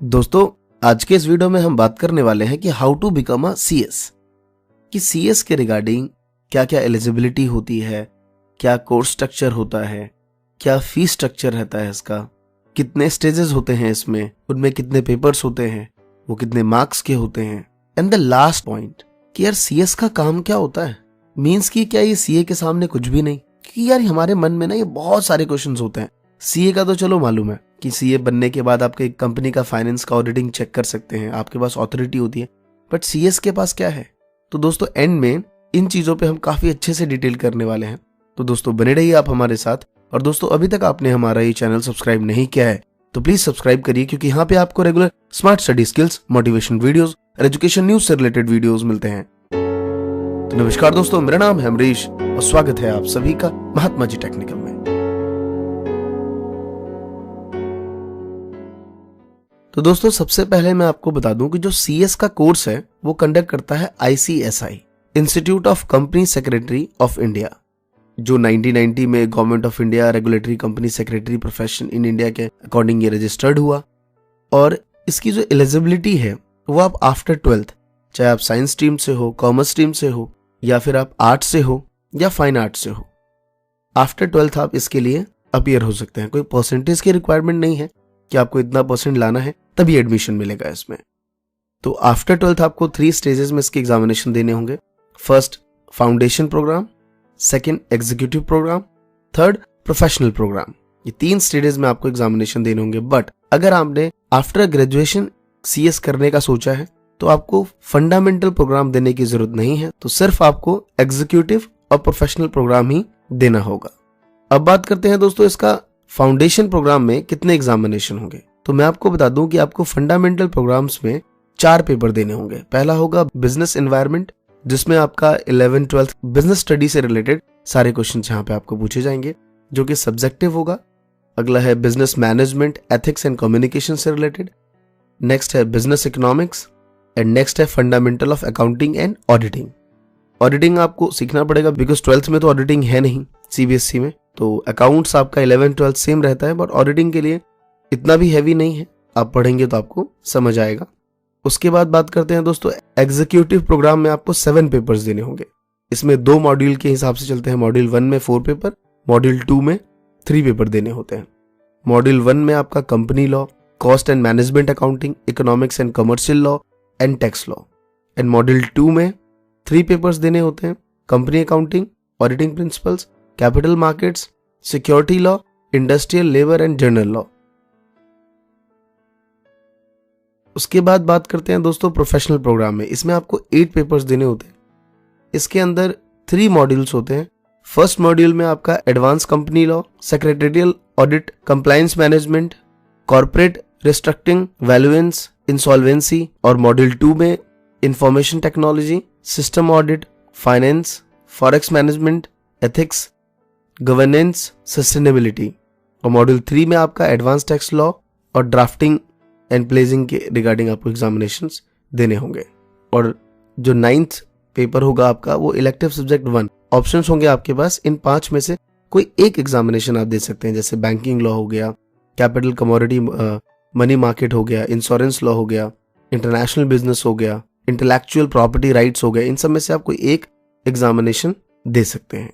दोस्तों, आज के इस वीडियो में हम बात करने वाले हैं कि how to become a CS. कि सीएस के रिगार्डिंग क्या क्या एलिजिबिलिटी होती है, क्या कोर्स स्ट्रक्चर होता है, क्या फीस स्ट्रक्चर रहता है इसका, कितने स्टेजेस होते हैं इसमें, उनमें कितने पेपर्स होते हैं, वो कितने मार्क्स के होते हैं, एंड द लास्ट पॉइंट कि यार सीएस का काम क्या होता है। मींस कि क्या ये सीए के सामने कुछ भी नहीं। कि यार हमारे मन में ना ये बहुत सारे क्वेश्चंस होते हैं। सीए का तो चलो मालूम है कि सीए बनने के बाद आपके कंपनी का फाइनेंस का ऑडिटिंग चेक कर सकते हैं, आपके पास अथॉरिटी होती है, बट सीएस के पास क्या है। तो दोस्तों एंड में इन चीजों पे हम काफी अच्छे से डिटेल करने वाले हैं। तो दोस्तों बने रहिए आप हमारे साथ। और दोस्तों अभी तक आपने हमारा ये चैनल सब्सक्राइब नहीं किया है तो प्लीज सब्सक्राइब करिए, क्योंकि यहाँ पे आपको regular smart study skills, motivation videos और एजुकेशन न्यूज से रिलेटेड वीडियोस मिलते हैं। तो नमस्कार दोस्तों, मेरा नाम है अमरीश और स्वागत है आप सभी का महात्मा जी टेक्निकल में। तो दोस्तों सबसे पहले मैं आपको बता दूं कि जो सीएस का कोर्स है वो कंडक्ट करता है ICSI, institute of company secretary of India, जो 1990 में government of India regulatory company secretary profession in India के अकॉर्डिंग ये रजिस्टर्ड हुआ। और इसकी जो एलिजिबिलिटी है वो आप आफ्टर 12th, चाहे आप साइंस स्ट्रीम से हो, कॉमर्स स्ट्रीम से हो, या फिर आप आर्ट्स से हो या फाइन आर्ट्स से हो, आफ्टर 12th आप इसके लिए अपीयर हो सकते हैं। कोई परसेंटेज की रिक्वायरमेंट नहीं है कि आपको इतना परसेंट लाना है तभी एडमिशन मिलेगा इसमें। तो आफ्टर 12th आपको 3 स्टेजेस में इसके एग्जामिनेशन देने होंगे। First foundation program, second executive program, third professional program. ये 3 स्टेजेस में आपको एग्जामिनेशन देने होंगे। बट अगर आपने आफ्टर ग्रेजुएशन सीएस करने का सोचा है तो आपको फंडामेंटल प्रोग्राम देने की जरूरत नहीं है, तो सिर्फ आपको एग्जीक्यूटिव और प्रोफेशनल प्रोग्राम ही देना होगा। अब बात करते हैं दोस्तों इसका फाउंडेशन प्रोग्राम में कितने एग्जामिनेशन होंगे। तो मैं आपको बता दूं कि आपको फंडामेंटल प्रोग्राम्स में 4 पेपर देने होंगे। पहला होगा बिजनेस एनवायरनमेंट, जिसमें आपका 11th 12th बिजनेस स्टडी से रिलेटेड सारे क्वेश्चन यहाँ पे आपको पूछे जाएंगे, जो कि सब्जेक्टिव होगा। अगला है business management, ethics and communication से रिलेटेड। नेक्स्ट है बिजनेस इकोनॉमिक्स एंड नेक्स्ट है fundamental of accounting and auditing. Auditing आपको सीखना पड़ेगा बिकॉज 12th में तो ऑडिटिंग है नहीं सीबीएसई में, तो अकाउंट्स आपका 11th 12th सेम रहता है, बट ऑडिटिंग के लिए इतना भी हैवी नहीं है, आप पढ़ेंगे तो आपको समझ आएगा। उसके बाद बात करते हैं दोस्तों एग्जीक्यूटिव प्रोग्राम में आपको 7 पेपर्स देने होंगे। इसमें 2 मॉड्यूल के हिसाब से चलते हैं। मॉड्यूल 1 में 4 पेपर, मॉड्यूल 2 में 3 पेपर देने होते हैं। मॉड्यूल 1 में आपका company law, cost and management accounting, economics and commercial law and tax law. And module 2 में 3 पेपर्स देने होते हैं। Company accounting, auditing principles, capital markets, security law, industrial labour and general law. उसके बाद बात करते हैं दोस्तों प्रोफेशनल प्रोग्राम में। इसमें आपको 8 पेपर्स देने होते हैं। इसके अंदर 3 मॉड्यूल्स होते हैं। फर्स्ट मॉड्यूल में आपका advance company law, secretarial audit, compliance management, corporate restructuring, valuations, insolvency. और मॉड्यूल 2 में information technology, system audit, finance, forex management, ethics, governance, sustainability. और मॉड्यूल 3 में आपका एडवांस टैक्स लॉ और ड्राफ्टिंग एंड प्लेजिंग के regarding आपको एग्जामिनेशंस देने होंगे। और जो 9th पेपर होगा आपका वो इलेक्टिव सब्जेक्ट 1। ऑप्शंस होंगे आपके पास, इन 5 में से कोई एक एग्जामिनेशन आप दे सकते हैं, जैसे बैंकिंग लॉ हो गया, कैपिटल कमोडिटी मनी मार्केट हो गया, इंश्योरेंस लॉ हो गया, इंटरनेशनल बिजनेस हो गया, इंटेलेक्चुअल प्रॉपर्टी राइट्स हो गए। इन सब में से आप कोई एक एग्जामिनेशन दे सकते हैं।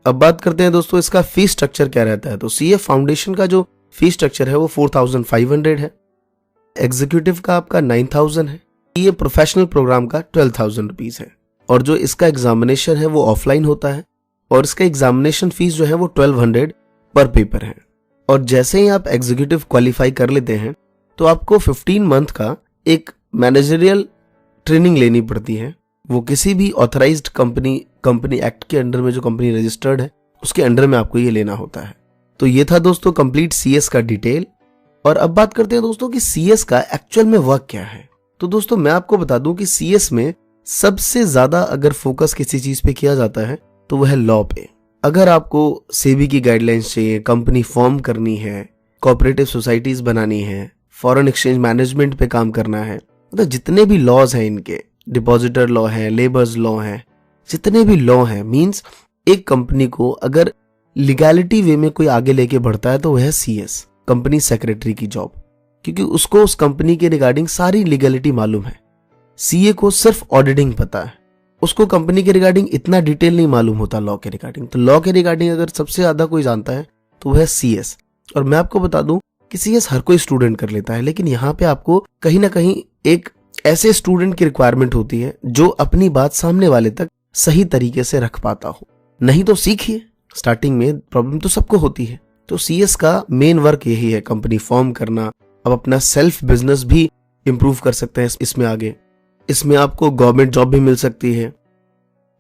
अब बात करते हैं दोस्तों इसका फीस स्ट्रक्चर क्या रहता है। तो सीए फाउंडेशन का जो फीस स्ट्रक्चर है वो 4500 है, एग्जीक्यूटिव का आपका 9000 है, ये प्रोफेशनल प्रोग्राम का 12,000 रुपीज है। और जो इसका एग्जामिनेशन है वो ऑफलाइन होता है और इसका एग्जामिनेशन फीस जो है वो 1200 पर पेपर है। और जैसे ही आप एग्जीक्यूटिव क्वालिफाई कर लेते हैं तो आपको 15 मंथ का एक मैनेजरियल ट्रेनिंग लेनी पड़ती है। वो किसी भी ऑथराइज्ड कंपनी एक्ट के अंडर में, जो कंपनी रजिस्टर्ड है उसके अंडर में आपको ये लेना होता है। तो ये था दोस्तों कंप्लीट सीएस का डिटेल। और अब बात करते हैं दोस्तों कि सीएस का एक्चुअल में वर्क क्या है। तो दोस्तों मैं आपको बता दूं कि सीएस में सबसे ज्यादा अगर फोकस किसी चीज पे किया जाता है तो वह है लॉ पे। अगर आपको सेबी की गाइडलाइंस चाहिए, कंपनी फॉर्म करनी है, कोऑपरेटिव सोसाइटीज बनानी है, फॉरेन एक्सचेंज मैनेजमेंट पे काम करना है, मतलब जितने भी लॉज हैं इनके, डिपॉजिटर लॉ है, लेबर्स लॉ है, जितने भी लॉ हैं, मींस एक कंपनी को अगर लीगैलिटी वे में कोई आगे लेके बढ़ता है तो वह है सीएस, कंपनी सेक्रेटरी की जॉब। क्योंकि उसको उस कंपनी के रिगार्डिंग सारी लीगलिटी मालूम है। सीए को सिर्फ ऑडिटिंग पता है, उसको कंपनी के रिगार्डिंग इतना डिटेल नहीं मालूम होता लॉ के रिगार्डिंग। तो लॉ के रिगार्डिंग अगर सबसे ज्यादा कोई जानता है तो वह है सीएस। और मैं आपको बता दूं कि सीएस हर कोई स्टूडेंट कर लेता है, लेकिन यहाँ पे आपको कहीं ना कहीं एक ऐसे स्टूडेंट की रिक्वायरमेंट होती है जो अपनी बात सामने वाले तक सही तरीके से रख पाता हो। नहीं तो सीखिए, स्टार्टिंग में प्रॉब्लम तो सबको होती है। तो सीएस का मेन वर्क यही है, कंपनी फॉर्म करना। अब अपना सेल्फ बिजनेस भी इंप्रूव कर सकते हैं इसमें आगे। इसमें आपको गवर्नमेंट जॉब भी मिल सकती है,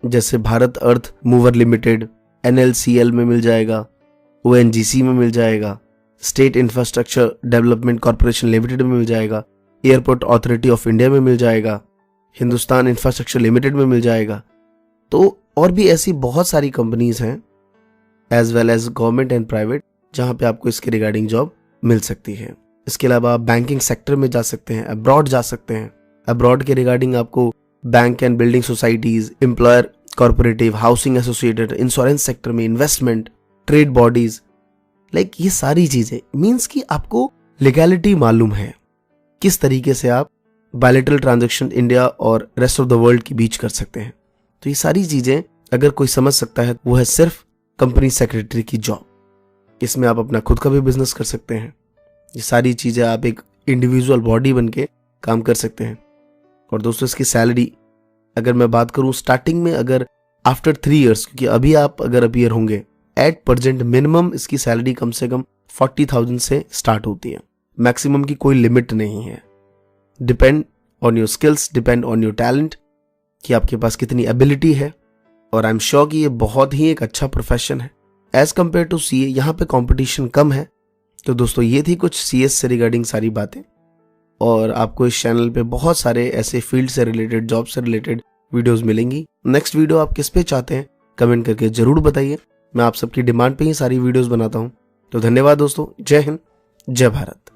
जैसे भारत अर्थ मूवर लिमिटेड, एनएलसीएल में मिल जाएगा, ओएनजीसी में मिल जाएगा, state infrastructure development corporation limited में मिल जाएगा, एयरपोर्ट अथॉरिटी ऑफ इंडिया में मिल जाएगा, हिंदुस्तान इंफ्रास्ट्रक्चर लिमिटेड में मिल जाएगा। तो और भी ऐसी बहुत सारी कंपनीज हैं as well as government and private, जहां पे आपको इसके रिगार्डिंग जॉब मिल सकती है। इसके अलावा आप बैंकिंग सेक्टर में जा सकते हैं, अब्रॉड जा सकते हैं। अब्रॉड के रिगार्डिंग आपको bank and building societies, employer corporative, housing associated, insurance sector में इन्वेस्टमेंट, ट्रेड बॉडीज, लाइक ये सारी चीजें मीन्स कि आपको लीगैलिटी मालूम है, किस तरीके से आप बायलैटरल ट्रांजैक्शन इंडिया और रेस्ट ऑफ द वर्ल्ड के बीच कर सकते हैं। तो ये सारी चीजें अगर कोई समझ सकता है वो है सिर्फ कंपनी सेक्रेटरी की जॉब। इसमें आप अपना खुद का भी बिजनेस कर सकते हैं। ये सारी चीजें आप एक इंडिविजुअल बॉडी बन के काम कर सकते हैं। और दोस्तों इसकी सैलरी अगर मैं बात करूं स्टार्टिंग में, अगर आफ्टर 3 years, क्योंकि अभी आप अगर अपीयर होंगे, एट प्रेजेंट मिनिमम इसकी सैलरी कम से कम 40,000 से स्टार्ट होती है। मैक्सिमम की कोई लिमिट नहीं है। Depend on your skills, depend on your talent, कि आपके पास कितनी एबिलिटी है। और आई एम श्योर कि ये बहुत ही एक अच्छा प्रोफेशन है एज कंपेयर टू सीए। यहाँ पे कंपटीशन कम है। तो दोस्तों ये थी कुछ सीएस से रिगार्डिंग सारी बातें। और आपको इस चैनल पे बहुत सारे ऐसे फील्ड से रिलेटेड, जॉब से रिलेटेड वीडियोस मिलेंगी। नेक्स्ट वीडियो आप किस पे चाहते हैं कमेंट करके जरूर बताइए। मैं आप सबकी डिमांड पे ही सारी वीडियोस बनाता हूं। तो धन्यवाद दोस्तों। जय हिंद, जय भारत।